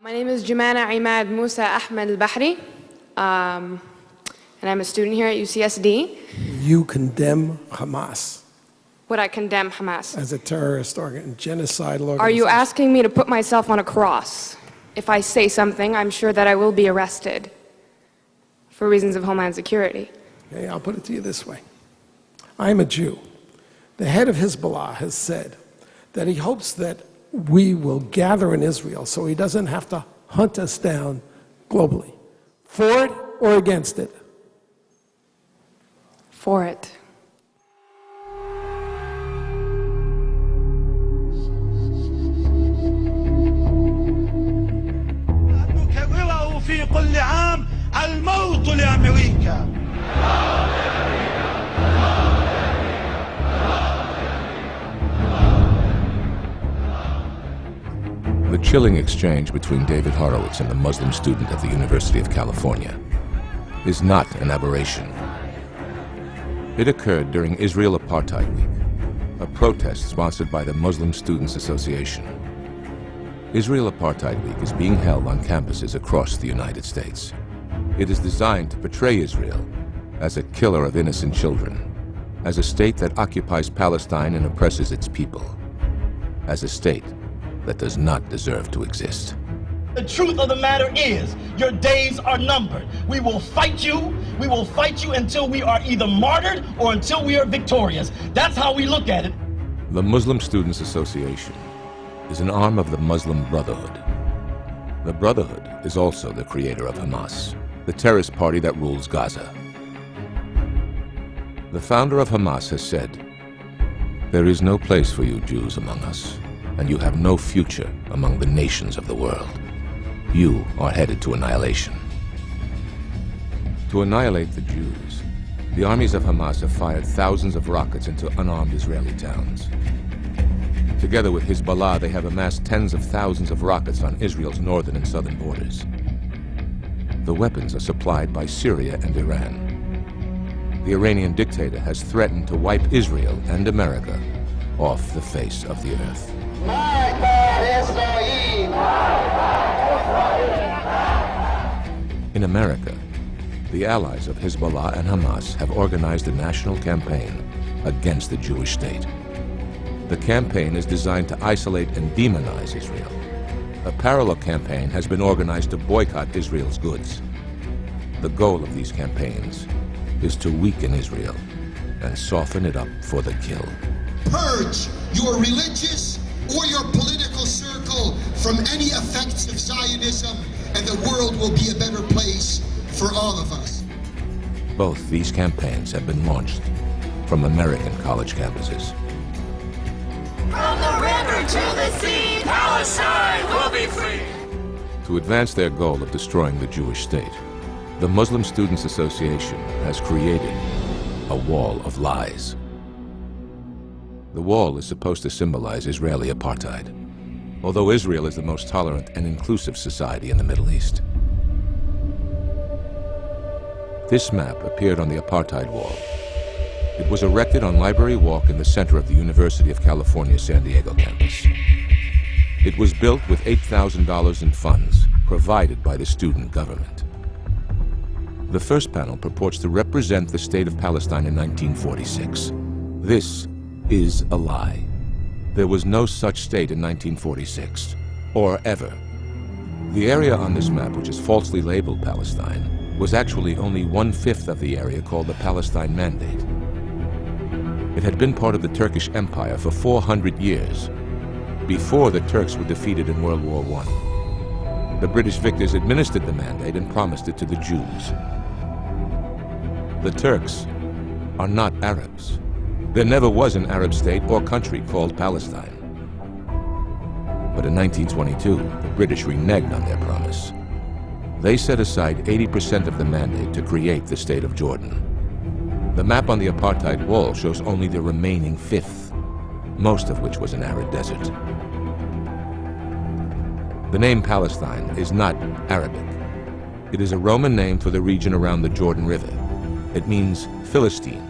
My name is Jumana Imad Musa Ahmed al-Bahri, and I'm a student here at UCSD. You condemn Hamas Would I condemn Hamas? as a terrorist genocidal organization? Are you asking me to put myself on a cross? If I say something, I'm sure that I will be arrested for reasons of homeland security. Okay, I'll put it to you this way. I'm a Jew. The head of Hezbollah has said that he hopes that we will gather in Israel so he doesn't have to hunt us down globally. For it or against it? For it. نكرره في كل عام الموت لأمريكا. The chilling exchange between David Horowitz and the Muslim student at the University of California is not an aberration. It occurred during Israel Apartheid Week, a protest sponsored by the Muslim Students Association. Israel Apartheid Week is being held on campuses across the United States. It is designed to portray Israel as a killer of innocent children, as a state that occupies Palestine and oppresses its people, as a state that does not deserve to exist. The truth of the matter is, your days are numbered. We will fight you until we are either martyred or until we are victorious. That's how we look at it. The Muslim Students Association is an arm of the Muslim Brotherhood. The Brotherhood is also the creator of Hamas, the terrorist party that rules Gaza. The founder of Hamas has said, "There is no place for you Jews among us, and you have no future among the nations of the world. You are headed to annihilation." To annihilate the Jews, the armies of Hamas have fired thousands of rockets into unarmed Israeli towns. Together with Hezbollah, they have amassed tens of thousands of rockets on Israel's northern and southern borders. The weapons are supplied by Syria and Iran. The Iranian dictator has threatened to wipe Israel and America off the face of the earth. In America, the allies of Hezbollah and Hamas have organized a national campaign against the Jewish state. The campaign is designed to isolate and demonize Israel. A parallel campaign has been organized to boycott Israel's goods. The goal of these campaigns is to weaken Israel and soften it up for the kill. Purge your religious or your political circle from any effects of Zionism, and the world will be a better place for all of us. Both these campaigns have been launched from American college campuses. From the river to the sea, Palestine will be free. To advance their goal of destroying the Jewish state, the Muslim Students Association has created a wall of lies. The wall is supposed to symbolize Israeli apartheid, although Israel is the most tolerant and inclusive society in the Middle East. This map appeared on the apartheid wall. It was erected on Library Walk in the center of the University of California, San Diego campus. It was built with $8,000 in funds provided by the student government. The first panel purports to represent the state of Palestine in 1946. This is a lie. There was no such state in 1946, or ever. The area on this map, which is falsely labeled Palestine, was actually only 1/5 of the area called the Palestine Mandate. It had been part of the Turkish Empire for 400 years, before the Turks were defeated in World War I. The British victors administered the mandate and promised it to the Jews. The Turks are not Arabs. There never was an Arab state or country called Palestine. But in 1922, the British reneged on their promise. They set aside 80% of the mandate to create the state of Jordan. The map on the apartheid wall shows only the remaining 1/5, most of which was an arid desert. The name Palestine is not Arabic. It is a Roman name for the region around the Jordan River. It means Philistine.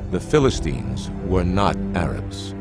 The Philistines were not Arabs.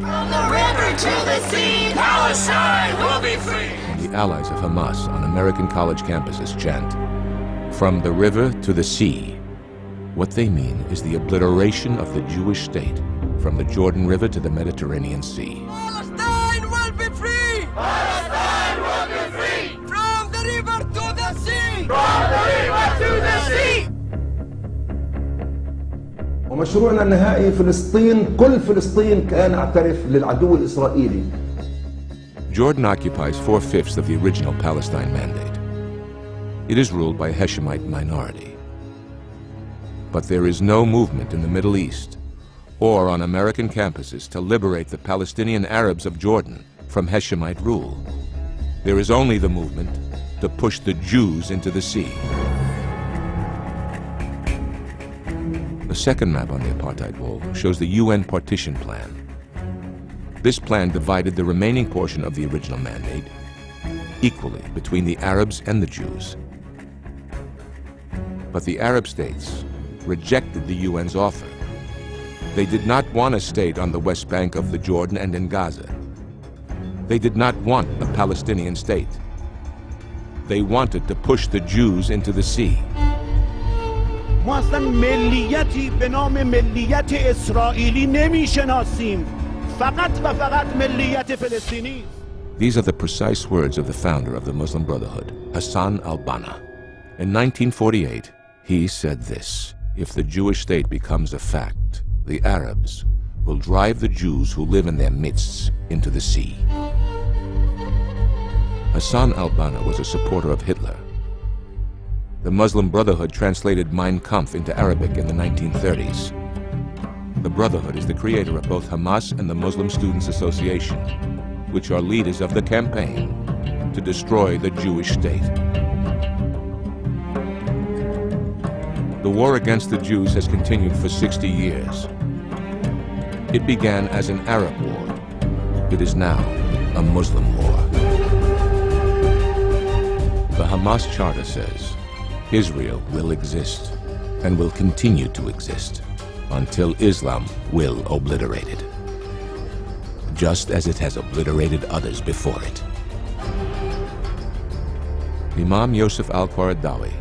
From the river to the sea. sea, Palestine will be free. The allies of Hamas on American college campuses chant, "From the river to the sea." What they mean is the obliteration of the Jewish state from the Jordan River to the Mediterranean Sea. Palestine will be free. Palestine will be free. From the river to the sea. From the river to the sea. ومشروعنا النهائي فلسطين، كل فلسطين كأن أعترف للعدو الإسرائيلي. Jordan occupies 4/5 of the original Palestine Mandate. It is ruled by a Hashemite minority. But there is no movement in the Middle East or on American campuses to liberate the Palestinian Arabs of Jordan from Hashemite rule. There is only the movement to push the Jews into the sea. The second map on the apartheid wall shows the UN partition plan. This plan divided the remaining portion of the original mandate equally between the Arabs and the Jews. But the Arab states rejected the UN's offer. They did not want a state on the West Bank of the Jordan and in Gaza. They did not want a Palestinian state. They wanted to push the Jews into the sea. ما اصلا ملیتی به نام ملیت اسرائیلی نمیشناسیم، فقط و فقط ملیت فلسطینی. These are the precise words of the founder of the Muslim Brotherhood, Hassan al-Banna. In 1948, he said this: "If the Jewish state becomes a fact, the Arabs will drive the Jews who live in their midst into the sea." Hassan al-Banna was a supporter of Hitler. The Muslim Brotherhood translated Mein Kampf into Arabic in the 1930s. The Brotherhood is the creator of both Hamas and the Muslim Students Association, which are leaders of the campaign to destroy the Jewish state. The war against the Jews has continued for 60 years. It began as an Arab war. It is now a Muslim war. The Hamas Charter says Israel will exist and will continue to exist until Islam will obliterate it, just as it has obliterated others before it. Imam Yosef al-Qaradawi,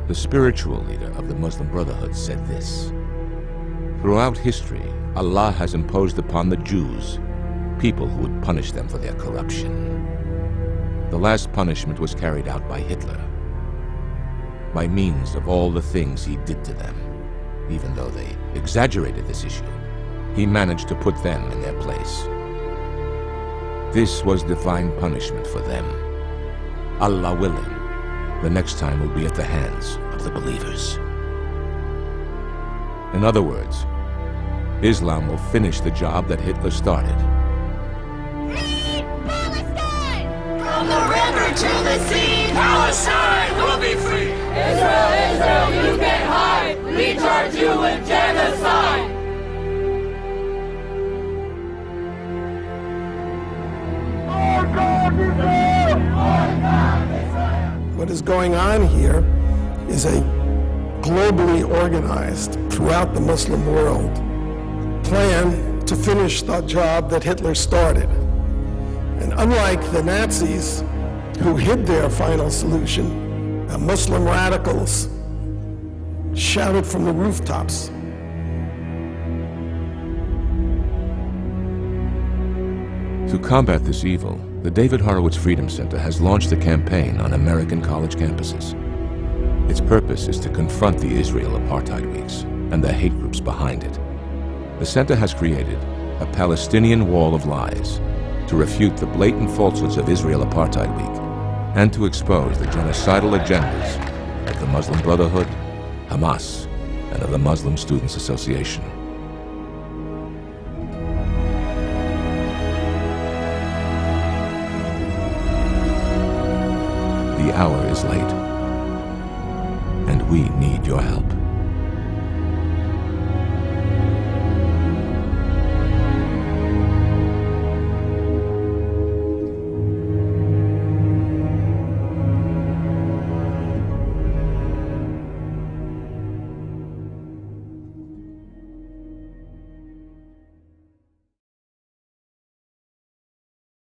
the spiritual leader of the Muslim Brotherhood, said this: "Throughout history, Allah has imposed upon the Jews people who would punish them for their corruption. The last punishment was carried out by Hitler. By means of all the things he did to them, even though they exaggerated this issue, he managed to put them in their place. This was divine punishment for them. Allah willing, the next time will be at the hands of the believers." In other words, Islam will finish the job that Hitler started. Free Palestine! From the river to the sea, Palestine will be free. Israel, Israel, you can't hide. We charge you with genocide. What is going on here is a globally organized, throughout the Muslim world, plan to finish the job that Hitler started. And unlike the Nazis, who hid their final solution, the Muslim radicals shouted from the rooftops. To combat this evil, the David Horowitz Freedom Center has launched a campaign on American college campuses. Its purpose is to confront the Israel Apartheid Weeks and the hate groups behind it. The center has created a Palestinian wall of lies to refute the blatant falsehoods of Israel Apartheid Week and to expose the genocidal agendas of the Muslim Brotherhood, Hamas, and of the Muslim Students Association. The hour is late, and we need your help.